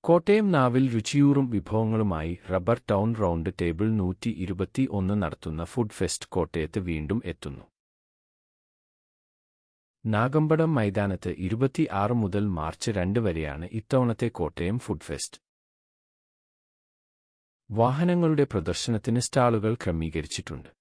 കോട്ടയം നാവിൽ രുചിയൂറും വിഭവങ്ങളുമായി rubber town round table 121 നടത്തുന്ന food fest കോട്ടയത്ത് വീണ്ടും എത്തുന്നു. നാഗമ്പടം മൈതാനത്ത് 26 മുതൽ മാർച്ച് 2 വരെയാണ് ഇത്തവണത്തെ കോട്ടയം ഫുഡ് ഫെസ്റ്റ്. വാഹനങ്ങളുടെ പ്രദർശനത്തിന് സ്റ്റാളുകൾ ക്രമീകരിച്ചിട്ടുണ്ട്.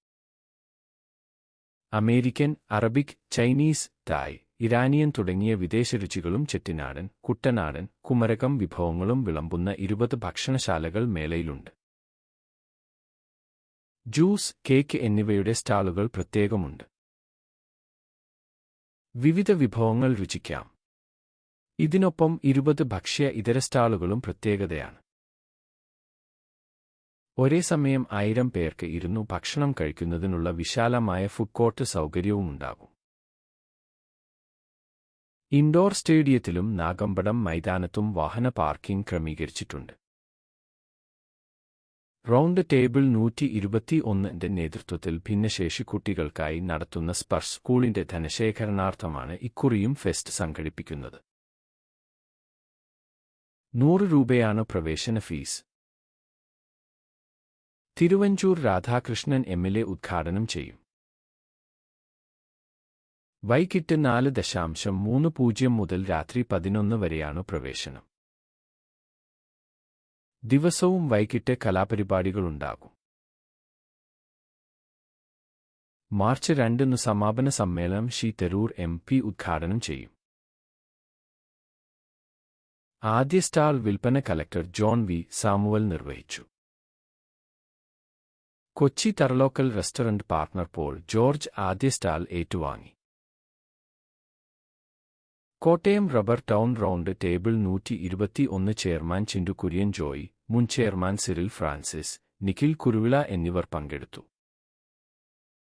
അമേരിക്കൻ, അറബിക്, ചൈനീസ്, തായ്, ഇറാനിയൻ തുടങ്ങിയ വിദേശരുചികളും ചെട്ടിനാടൻ, കുട്ടനാടൻ, കുമരകം വിഭവങ്ങളും വിളമ്പുന്ന 20 ഭക്ഷണശാലകൾ മേളയിലുണ്ട്. ജ്യൂസ്, കേക്ക് എന്നിവയുടെ സ്റ്റാളുകൾ പ്രത്യേകമുണ്ട്. വിവിധ വിഭവങ്ങൾ രുചിക്കാം. ഇതിനൊപ്പം 20 ഭക്ഷ്യ ഇതര സ്റ്റാളുകളും പ്രത്യേകതയാണ്. ഒരേ സമയം 1000 പേർക്ക് ഇരുന്നു ഭക്ഷണം കഴിക്കുന്നതിനുള്ള വിശാലമായ ഫുഡ് കോർട്ട് സൗകര്യവുമുണ്ടാകും. ഇൻഡോർ സ്റ്റേഡിയത്തിലും നാഗമ്പടം മൈതാനത്തും വാഹന പാർക്കിംഗ് ക്രമീകരിച്ചിട്ടുണ്ട്. റൗണ്ട് ടേബിൾ 121ന്റെ നേതൃത്വത്തിൽ ഭിന്നശേഷി കുട്ടികൾക്കായി നടത്തുന്ന സ്പർശ് സ്കൂളിന്റെ ധനശേഖരണാർത്ഥമാണ് ഇക്കുറിയും ഫെസ്റ്റ് സംഘടിപ്പിക്കുന്നത്. 100 രൂപയാണ് പ്രവേശന ഫീസ്. തിരുവഞ്ചൂർ രാധാകൃഷ്ണൻ എംഎൽഎ ഉദ്ഘാടനം ചെയ്യും. വൈകിട്ട് 4:30 മുതൽ രാത്രി 11 വരെയാണ് പ്രവേശനം. ദിവസവും വൈകിട്ട് കലാപരിപാടികളുണ്ടാകും. മാർച്ച് 2 സമാപന സമ്മേളനം ശി തരൂർ MP ഉദ്ഘാടനം ചെയ്യും. ആദ്യ സ്റ്റാൾ വിൽപ്പന കലക്ടർ ജോൺ വി. സാമുവൽ നിർവഹിച്ചു. കൊച്ചി തറലോക്കൽ റെസ്റ്റോറന്റ് പാർട്ണർ പോൾ ജോർജ് ആദ്യ സ്റ്റാൾ ഏറ്റുവാങ്ങി. Kottayam rubber town round table 121 chairman Chindu Kurian Joy, മുൻ ചെയർമാൻ സിറിൽ ഫ്രാൻസിസ്, നിഖിൽ കുരുവിള എന്നിവർ പങ്കെടുത്തു.